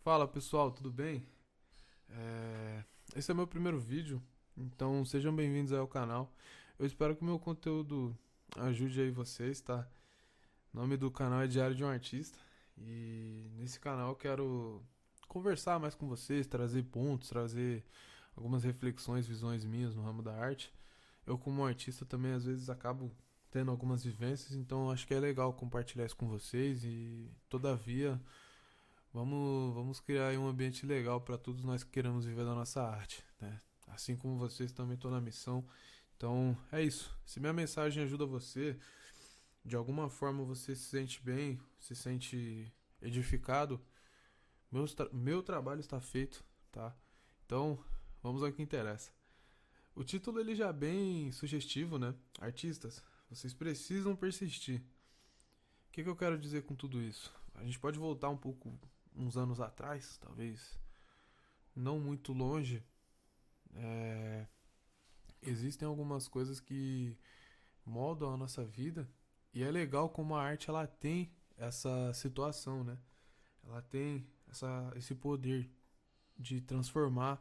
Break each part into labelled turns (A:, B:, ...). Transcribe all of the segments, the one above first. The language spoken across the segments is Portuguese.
A: Fala pessoal, tudo bem? É, Esse é meu primeiro vídeo, então sejam bem-vindos aí ao canal. Eu espero que o meu conteúdo ajude aí vocês, tá? O nome do canal é Diário de um Artista e nesse canal eu quero conversar mais com vocês, trazer pontos, trazer algumas reflexões, visões minhas no ramo da arte. Eu, como artista, também às vezes acabo tendo algumas vivências, então acho que é legal compartilhar isso com vocês e, todavia, vamos criar aí um ambiente legal para todos nós que queremos viver da nossa arte, né? Assim como vocês também estão na missão. Então é isso. Se minha mensagem ajuda você, de alguma forma você se sente bem, se sente edificado, meu trabalho está feito, tá? Então vamos ao que interessa. O título ele já é bem sugestivo, né? Artistas, vocês precisam persistir. O que eu quero dizer com tudo isso? A gente pode voltar um pouco uns anos atrás, talvez não muito longe. é, Existem algumas coisas que moldam a nossa vida e é legal como a arte ela tem essa situação, né? Ela tem esse poder de transformar,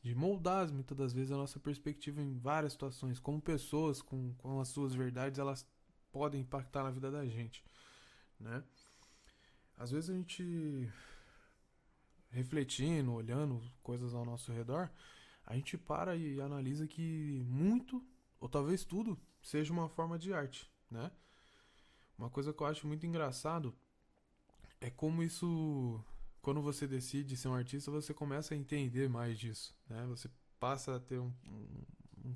A: de moldar muitas das vezes a nossa perspectiva em várias situações, como pessoas com as suas verdades elas podem impactar na vida da gente, né? Às vezes a gente refletindo, olhando coisas ao nosso redor, a gente para e analisa que muito, ou talvez tudo, seja uma forma de arte, né? Uma coisa que eu acho muito engraçado é como isso, quando você decide ser um artista, você começa a entender mais disso, né? Você passa a ter um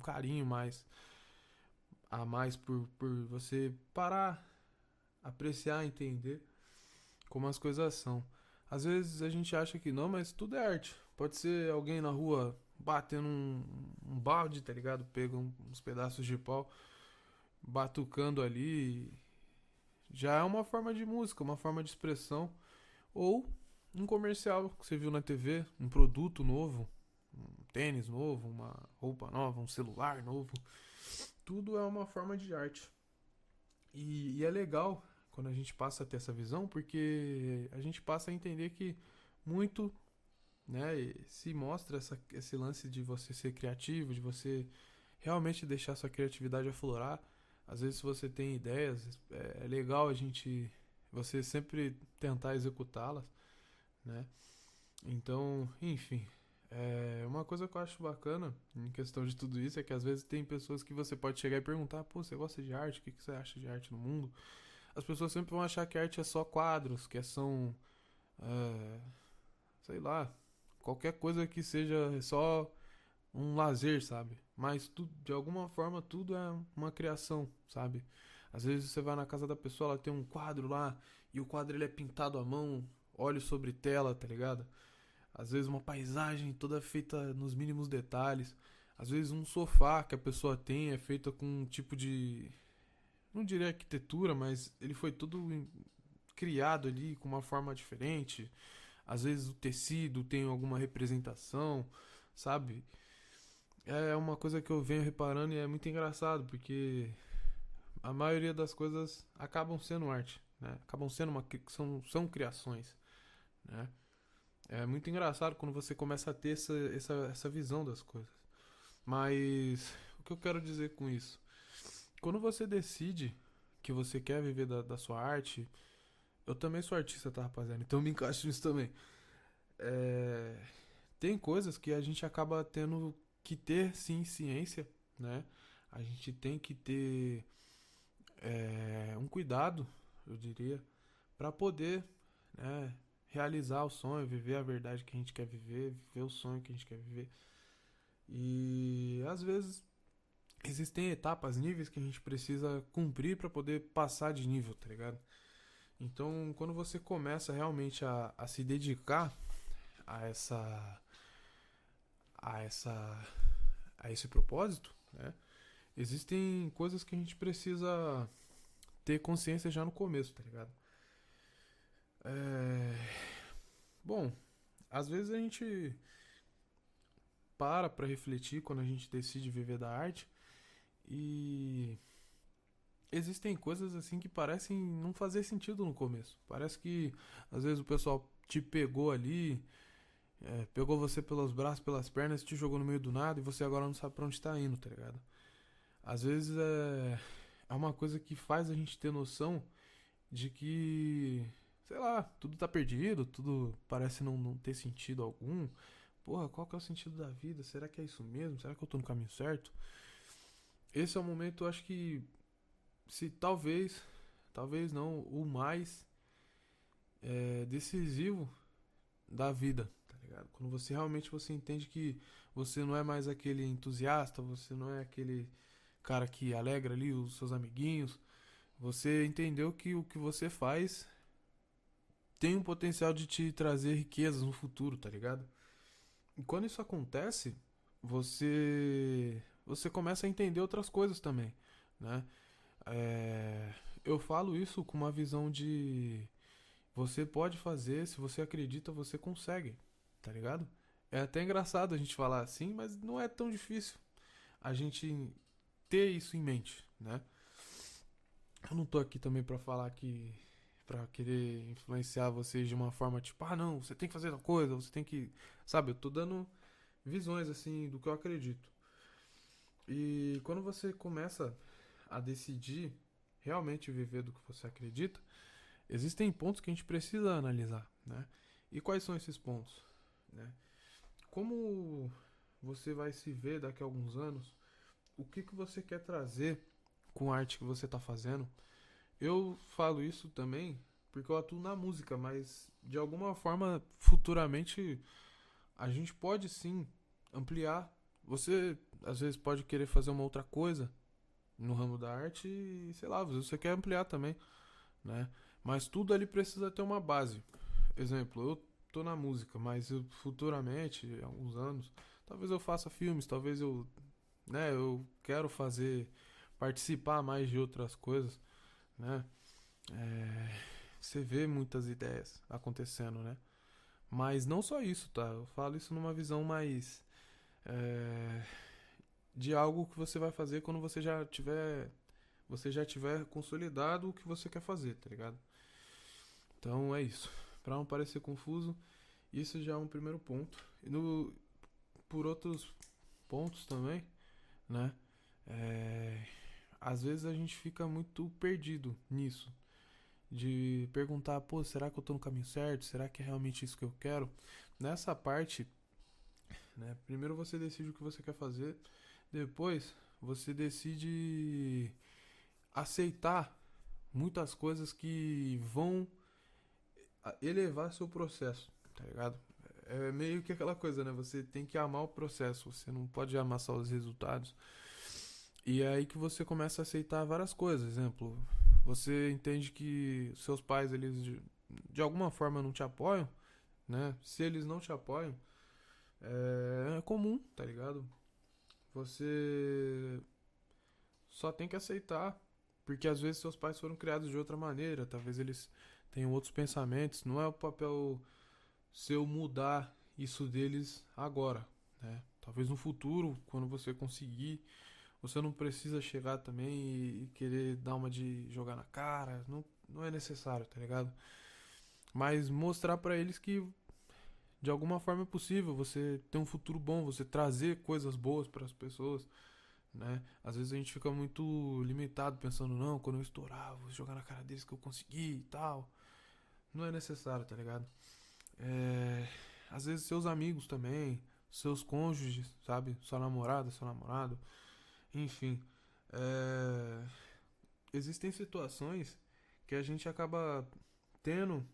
A: carinho mais a mais por você parar, apreciar, entender como as coisas são. Às vezes a gente acha que não, mas tudo é arte. Pode ser alguém na rua batendo um balde, tá ligado? Pega uns pedaços de pau, batucando ali. Já é uma forma de música, uma forma de expressão. Ou um comercial que você viu na TV, um produto novo, um tênis novo, uma roupa nova, um celular novo. Tudo é uma forma de arte. E é legal quando a gente passa a ter essa visão, porque a gente passa a entender que muito, né, se mostra esse lance de você ser criativo, de você realmente deixar sua criatividade aflorar. Às vezes, se você tem ideias, é legal a gente, você sempre tentar executá-las, né? Então, enfim, uma coisa que eu acho bacana em questão de tudo isso é que às vezes tem pessoas que você pode chegar e perguntar: pô, você gosta de arte? O que você acha de arte no mundo? As pessoas sempre vão achar que arte é só quadros, que são, é, sei lá, qualquer coisa que seja só um lazer, sabe? Mas tudo, de alguma forma tudo é uma criação, sabe? Às vezes você vai na casa da pessoa, ela tem um quadro lá e o quadro ele é pintado à mão, óleo sobre tela, tá ligado? Às vezes uma paisagem toda feita nos mínimos detalhes. Às vezes um sofá que a pessoa tem é feito com um tipo de, não diria arquitetura, mas ele foi todo criado ali com uma forma diferente. Às vezes o tecido tem alguma representação, sabe? É uma coisa que eu venho reparando e é muito engraçado, porque a maioria das coisas acabam sendo arte, né? Acabam sendo são criações, né? É muito engraçado quando você começa a ter essa visão das coisas. Mas o que eu quero dizer com isso? Quando você decide que você quer viver da sua arte, eu também sou artista, tá, rapaziada? Então me encaixo nisso também. É, Tem coisas que a gente acaba tendo que ter, sim, ciência, né? A gente tem que ter um cuidado, eu diria, para poder, né, realizar o sonho, viver a verdade que a gente quer viver, viver o sonho que a gente quer viver. E às vezes existem etapas, níveis que a gente precisa cumprir para poder passar de nível, tá ligado? Então, quando você começa realmente a se dedicar a essa a essa a esse propósito, né? Existem coisas que a gente precisa ter consciência já no começo, tá ligado? É... Bom, às vezes a gente para refletir quando a gente decide viver da arte e existem coisas assim que parecem não fazer sentido no começo. Parece que às vezes o pessoal te pegou ali, pegou você pelos braços, pelas pernas, te jogou no meio do nada e você agora não sabe pra onde tá indo, tá ligado? Às vezes é uma coisa que faz a gente ter noção de que, sei lá, tudo tá perdido, tudo parece não ter sentido algum. Porra, qual que é o sentido da vida? Será que é isso mesmo? Será que eu tô no caminho certo? Esse é o momento, eu acho que, se talvez não, o mais decisivo da vida, tá ligado? Quando você realmente você entende que você não é mais aquele entusiasta, você não é aquele cara que alegra ali os seus amiguinhos, você entendeu que o que você faz tem um potencial de te trazer riquezas no futuro, tá ligado? E quando isso acontece, você começa a entender outras coisas também, né? Eu falo isso com uma visão de você pode fazer, se você acredita, você consegue, tá ligado? É até engraçado a gente falar assim, mas não é tão difícil a gente ter isso em mente, né? Eu não tô aqui também pra falar que pra querer influenciar vocês de uma forma tipo, ah, não, você tem que fazer tal coisa, você tem que, sabe, eu tô dando visões assim do que eu acredito. E quando você começa a decidir realmente viver do que você acredita, existem pontos que a gente precisa analisar, né? E quais são esses pontos, né? Como você vai se ver daqui a alguns anos? O que que você quer trazer com a arte que você está fazendo? Eu falo isso também porque eu atuo na música, mas de alguma forma futuramente a gente pode sim ampliar. Você às vezes pode querer fazer uma outra coisa no ramo da arte e sei lá, às vezes você quer ampliar também, né? Mas tudo ali precisa ter uma base. Exemplo, eu tô na música, mas eu, futuramente, em alguns anos, talvez eu faça filmes, talvez eu quero participar mais de outras coisas, né? Você vê muitas ideias acontecendo, né? Mas não só isso, tá? Eu falo isso numa visão mais é, de algo que você vai fazer quando você já tiver consolidado o que você quer fazer, tá ligado? Então é isso. Pra não parecer confuso, isso já é um primeiro ponto. E por outros pontos também, né? É, às vezes a gente fica muito perdido nisso. De perguntar, pô, será que eu tô no caminho certo? Será que é realmente isso que eu quero? Nessa parte, né? Primeiro você decide o que você quer fazer. Depois você decide aceitar muitas coisas que vão elevar seu processo, tá ligado? É meio que aquela coisa, né? Você tem que amar o processo, você não pode amar só os resultados. E é aí que você começa a aceitar várias coisas. Exemplo, você entende que seus pais, eles de alguma forma não te apoiam, né? Se eles não te apoiam, é comum, tá ligado? Você só tem que aceitar, porque às vezes seus pais foram criados de outra maneira, talvez eles tenham outros pensamentos. Não é o papel seu mudar isso deles agora, né? Talvez no futuro, quando você conseguir, você não precisa chegar também e querer dar uma de jogar na cara. Não, não é necessário, tá ligado? Mas mostrar pra eles que de alguma forma é possível você ter um futuro bom, você trazer coisas boas para as pessoas, né? Às vezes a gente fica muito limitado pensando, não, quando eu estourar, vou jogar na cara deles que eu consegui e tal. Não é necessário, tá ligado? É... Às vezes seus amigos também, seus cônjuges, sabe? Sua namorada, seu namorado, enfim. É... Existem situações que a gente acaba tendo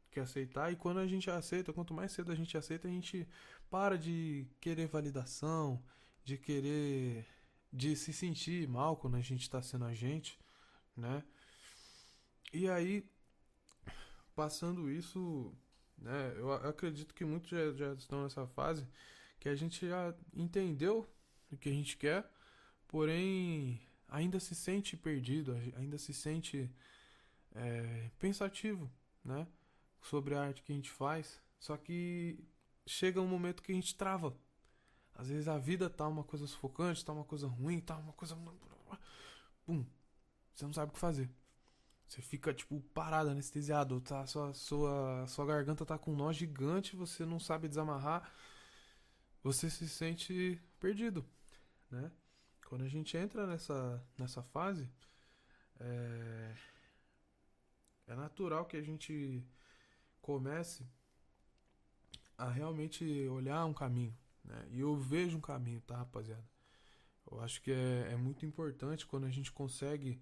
A: que aceitar, e quando a gente aceita, quanto mais cedo a gente aceita, a gente para de querer validação, de se sentir mal quando a gente tá sendo a gente, né? E aí, passando isso, né, eu acredito que muitos já estão nessa fase que a gente já entendeu o que a gente quer, porém ainda se sente perdido, ainda se sente pensativo, né? Sobre a arte que a gente faz. Só que chega um momento que a gente trava. Às vezes a vida tá uma coisa sufocante, tá uma coisa ruim, tá uma coisa. Pum, você não sabe o que fazer. Você fica, tipo, parado, anestesiado, tá? Sua garganta tá com um nó gigante, você não sabe desamarrar, você se sente perdido, né? Quando a gente entra nessa fase, é, é natural que a gente comece a realmente olhar um caminho, né? E eu vejo um caminho, tá, rapaziada? Eu acho que é muito importante quando a gente consegue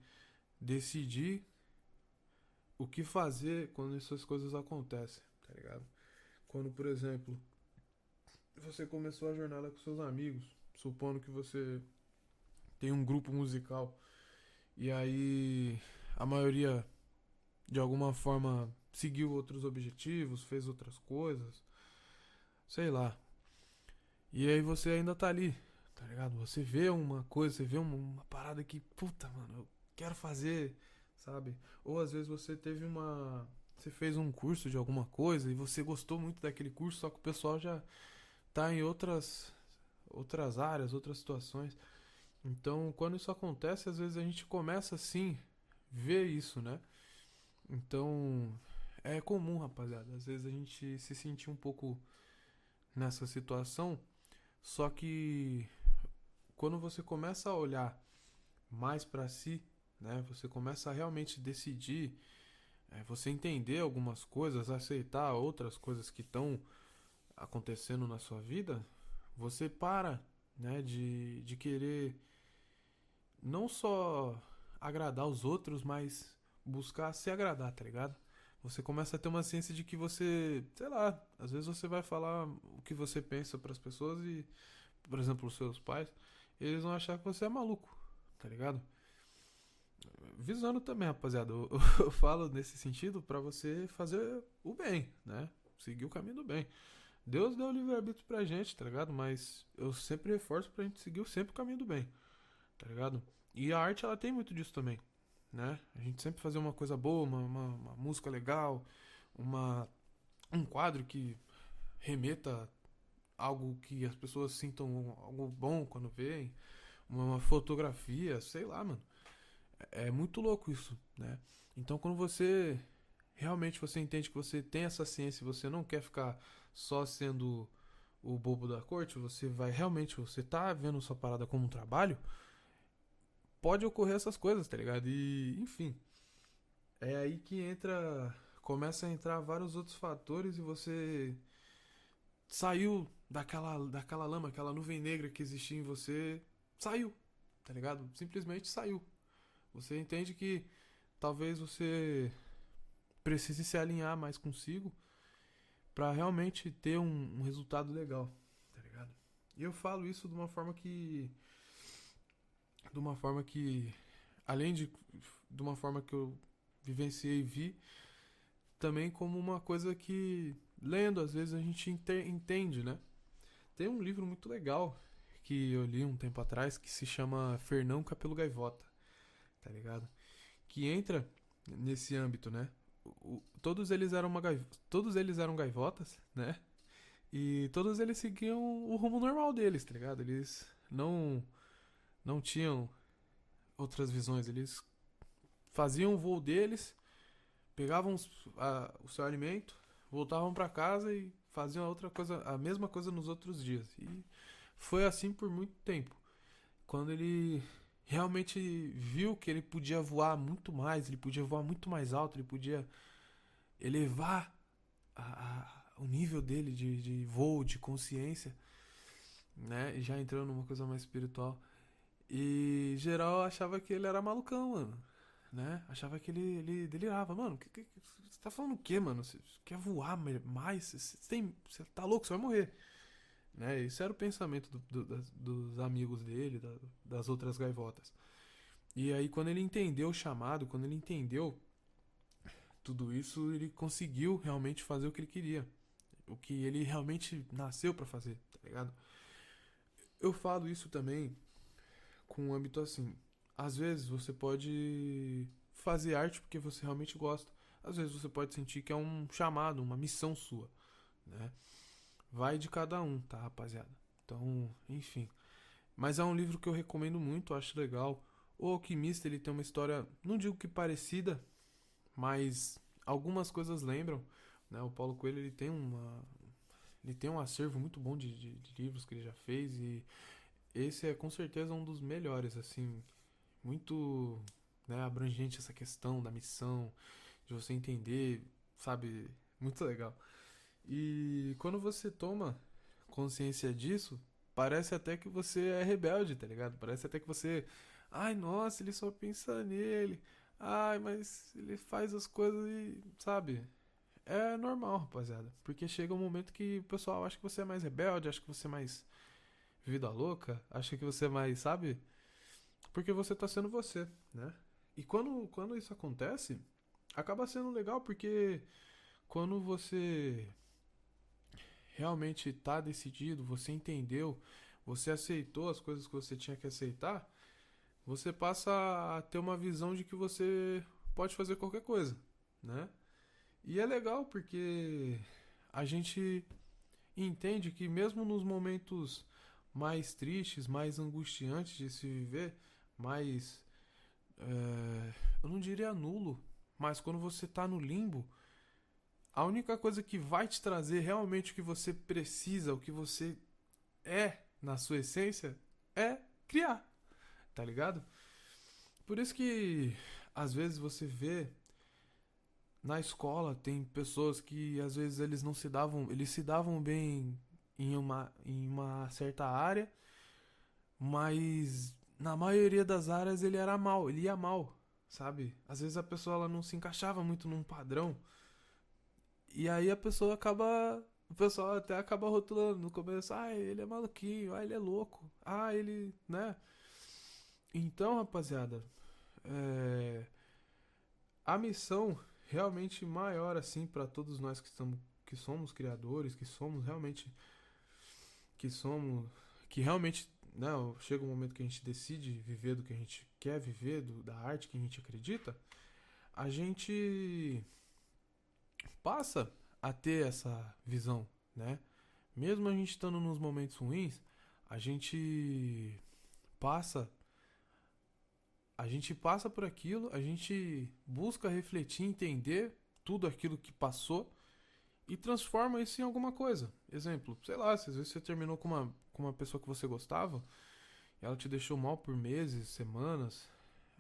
A: decidir o que fazer quando essas coisas acontecem, tá ligado? Quando, por exemplo, você começou a jornada com seus amigos, supondo que você tem um grupo musical e aí a maioria de alguma forma seguiu outros objetivos, fez outras coisas, sei lá. E aí você ainda tá ali, tá ligado? Você vê uma coisa, você vê uma parada que, puta, mano, eu quero fazer, sabe? Ou às vezes você teve uma. Você fez um curso de alguma coisa e você gostou muito daquele curso, só que o pessoal já tá em outras áreas, outras situações. Então, quando isso acontece, às vezes a gente começa assim, ver isso, né? Então, é comum, rapaziada. Às vezes a gente se sentir um pouco nessa situação, só que quando você começa a olhar mais pra si, né? Você começa a realmente decidir, você entender algumas coisas, aceitar outras coisas que estão acontecendo na sua vida, você para, né, de querer não só agradar os outros, mas buscar se agradar, tá ligado? Você começa a ter uma ciência de que você, sei lá, às vezes você vai falar o que você pensa pras pessoas e, por exemplo, os seus pais, eles vão achar que você é maluco, tá ligado? Visando também, rapaziada, eu falo nesse sentido pra você fazer o bem, né? Seguir o caminho do bem. Deus deu o livre-arbítrio pra gente, tá ligado? Mas eu sempre reforço pra gente seguir sempre o caminho do bem, tá ligado? E a arte, ela tem muito disso também, né? A gente sempre fazer uma coisa boa, uma música legal, uma, um quadro que remeta algo que as pessoas sintam algo bom quando veem, uma fotografia, sei lá, mano. É muito louco isso, né? Então quando você realmente você entende que você tem essa ciência e você não quer ficar só sendo o bobo da corte, você vai realmente, você tá vendo sua parada como um trabalho, pode ocorrer essas coisas, tá ligado? E, enfim, é aí que entra, começa a entrar vários outros fatores e você saiu daquela lama, aquela nuvem negra que existia em você, saiu, tá ligado? Simplesmente saiu. Você entende que talvez você precise se alinhar mais consigo pra realmente ter um resultado legal, tá ligado? E eu falo isso de uma forma que, além de uma forma que eu vivenciei e vi, também como uma coisa que, lendo, às vezes a gente entende, né? Tem um livro muito legal que eu li um tempo atrás que se chama Fernão Capelo Gaivota, tá ligado? Que entra nesse âmbito, né? Todos eles eram gaivotas, né? E todos eles seguiam o rumo normal deles, tá ligado? Eles não tinham outras visões, eles faziam o voo deles, pegavam o seu alimento, voltavam pra casa e faziam a outra coisa, a mesma coisa nos outros dias. E foi assim por muito tempo. Quando ele realmente viu que ele podia voar muito mais, ele podia voar muito mais alto, ele podia elevar o nível dele de voo, de consciência, né? Já entrando numa coisa mais espiritual. E geral achava que ele era malucão, mano. Né? Achava que ele delirava. Mano, você tá falando o quê, mano? Você quer voar mais? Você tá louco, você vai morrer. Né? Isso era o pensamento dos amigos dele, das outras gaivotas. E aí, quando ele entendeu o chamado, quando ele entendeu tudo isso, ele conseguiu realmente fazer o que ele queria. O que ele realmente nasceu pra fazer, tá ligado? Eu falo isso também com um âmbito assim. Às vezes você pode fazer arte porque você realmente gosta. Às vezes você pode sentir que é um chamado, uma missão sua, né? Vai de cada um, tá, rapaziada? Então, enfim. Mas é um livro que eu recomendo muito, acho legal. O Alquimista, ele tem uma história, não digo que parecida, mas algumas coisas lembram, né? O Paulo Coelho, ele tem um acervo muito bom de livros que ele já fez e esse é com certeza um dos melhores, assim, muito, né, abrangente essa questão da missão, de você entender, sabe? Muito legal. E quando você toma consciência disso, parece até que você é rebelde, tá ligado? Parece até que você, ai, nossa, ele só pensa nele. Ai, mas ele faz as coisas e, sabe? É normal, rapaziada. Porque chega um momento que o pessoal acha que você é mais rebelde, acha que você é mais vida louca, acha que você é mais, sabe? Porque você tá sendo você, né? E quando isso acontece, acaba sendo legal porque quando você realmente tá decidido, você entendeu, você aceitou as coisas que você tinha que aceitar, você passa a ter uma visão de que você pode fazer qualquer coisa, né? E é legal porque a gente entende que mesmo nos momentos mais tristes, mais angustiantes de se viver, mais eu não diria nulo, mas quando você tá no limbo, a única coisa que vai te trazer realmente o que você precisa, o que você é na sua essência, é criar, tá ligado? Por isso que às vezes você vê na escola tem pessoas que às vezes eles se davam bem em uma certa área, mas na maioria das áreas ele era mal, ele ia mal, sabe? Às vezes a pessoa ela não se encaixava muito num padrão e aí a pessoa acaba, o pessoal até acaba rotulando no começo, ah, ele é maluquinho, ah, ele é louco, ah, ele, né? Então, rapaziada, é, a missão realmente maior assim para todos nós que somos criadores, que somos realmente que somos que realmente, né, chega um momento que a gente decide viver do que a gente quer viver, da arte que a gente acredita, a gente passa a ter essa visão, né? Mesmo a gente estando nos momentos ruins, a gente passa a gente passa por aquilo, a gente busca refletir, entender tudo aquilo que passou e transforma isso em alguma coisa. Exemplo, sei lá, se às vezes você terminou com uma pessoa que você gostava e ela te deixou mal por meses, semanas,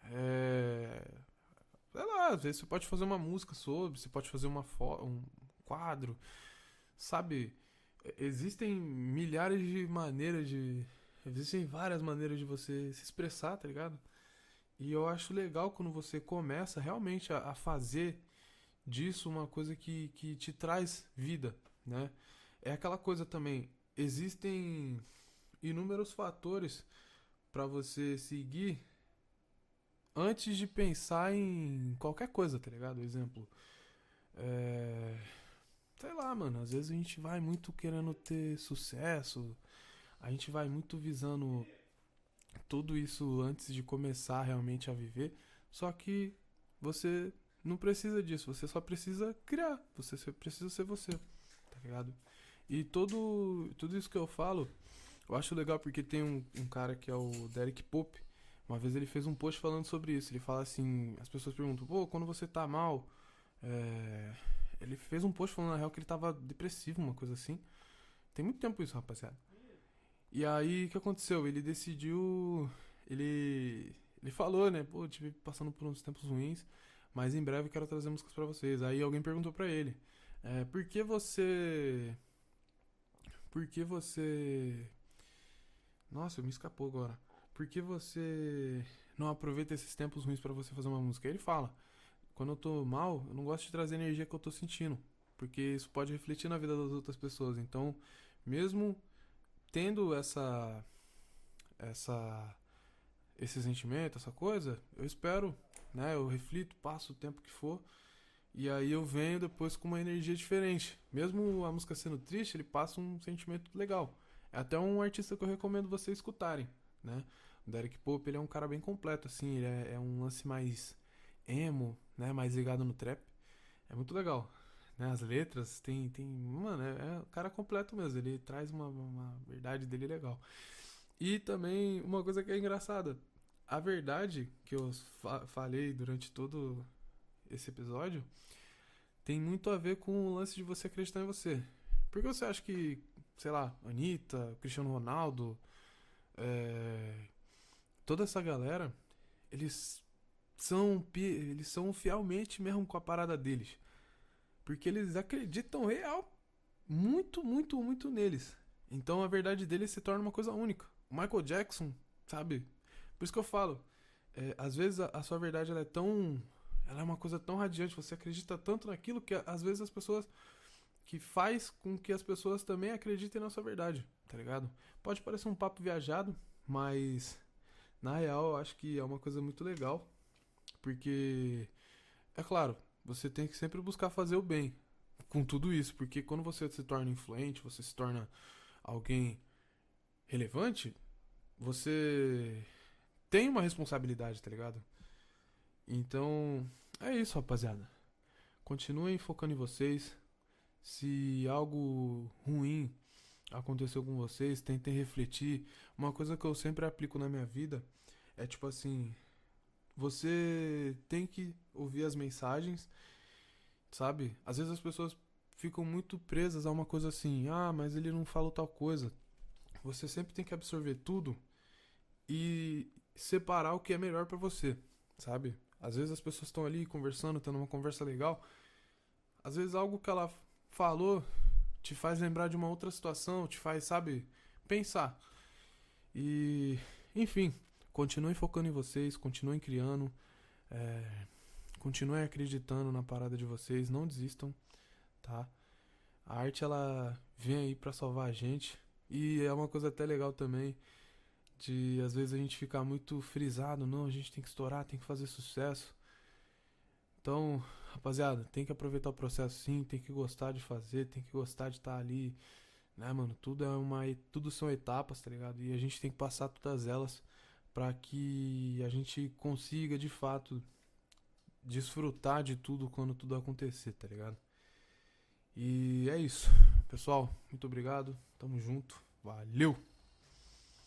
A: é... sei lá, às vezes você pode fazer uma música sobre, você pode fazer um quadro, sabe? Existem milhares de maneiras de. Existem várias maneiras de você se expressar, tá ligado? E eu acho legal quando você começa realmente a fazer disso uma coisa que te traz vida, né? É aquela coisa também, existem inúmeros fatores para você seguir antes de pensar em qualquer coisa, tá ligado? Exemplo, é... sei lá, mano, às vezes a gente vai muito querendo ter sucesso, a gente vai muito visando tudo isso antes de começar realmente a viver, só que você não precisa disso, você só precisa criar, você só precisa ser você, tá ligado? E tudo isso que eu falo, eu acho legal porque tem um cara que é o Derek Pope, uma vez ele fez um post falando sobre isso, ele fala assim, as pessoas perguntam, pô, quando você tá mal, é... ele fez um post falando na real que ele tava depressivo, uma coisa assim, tem muito tempo isso, rapaziada. E aí, o que aconteceu? Ele decidiu. Ele falou, né? Pô, tive passando por uns tempos ruins, mas em breve eu quero trazer músicas pra vocês. Aí alguém perguntou pra ele: por que você. Por que você. Nossa, me escapou agora. Por que você não aproveita esses tempos ruins pra você fazer uma música? Aí ele fala: quando eu tô mal, eu não gosto de trazer a energia que eu tô sentindo, porque isso pode refletir na vida das outras pessoas. Então, mesmo tendo essa esse sentimento, essa coisa, eu espero, né? Eu reflito, passo o tempo que for e aí eu venho depois com uma energia diferente. Mesmo a música sendo triste, ele passa um sentimento legal. É até um artista que eu recomendo vocês escutarem, né? O Derek Pope, ele é um cara bem completo, assim, ele é um lance mais emo, né? Mais ligado no trap. É muito legal, né? As letras mano, é um cara completo mesmo. Ele traz uma verdade dele legal. E também uma coisa que é engraçada. A verdade que eu falei durante todo esse episódio tem muito a ver com o lance de você acreditar em você. Por que você acha que, sei lá, Anitta, Cristiano Ronaldo, toda essa galera, eles eles são fielmente mesmo com a parada deles? Porque eles acreditam real, muito, muito, muito neles. Então a verdade deles se torna uma coisa única. O Michael Jackson, sabe? Por isso que eu falo, às vezes a sua verdade ela é tão. Ela é uma coisa tão radiante, você acredita tanto naquilo que às vezes as pessoas. Que faz com que as pessoas também acreditem na sua verdade, tá ligado? Pode parecer um papo viajado, mas na real eu acho que é uma coisa muito legal. Porque, é claro, você tem que sempre buscar fazer o bem com tudo isso. Porque quando você se torna influente, você se torna alguém relevante, você tem uma responsabilidade, tá ligado? Então, é isso, rapaziada. Continuem focando em vocês. Se algo ruim aconteceu com vocês, tentem refletir. Uma coisa que eu sempre aplico na minha vida é tipo assim: você tem que ouvir as mensagens, sabe? Às vezes as pessoas ficam muito presas a uma coisa assim: ah, mas ele não falou tal coisa. Você sempre tem que absorver tudo e separar o que é melhor pra você, sabe? Às vezes as pessoas estão ali conversando, tendo uma conversa legal. Às vezes algo que ela falou te faz lembrar de uma outra situação, te faz, sabe, pensar. E, enfim, continuem focando em vocês, continuem criando, continuem acreditando na parada de vocês, não desistam, tá? A arte, ela vem aí pra salvar a gente. E é uma coisa até legal também, de às vezes a gente ficar muito frisado, não, a gente tem que estourar, tem que fazer sucesso. Então, rapaziada, tem que aproveitar o processo sim, tem que gostar de fazer, tem que gostar de estar ali, né, mano? Tudo são etapas, tá ligado? E a gente tem que passar todas elas pra que a gente consiga, de fato, desfrutar de tudo quando tudo acontecer, tá ligado? E é isso. Pessoal, muito obrigado. Tamo junto. Valeu!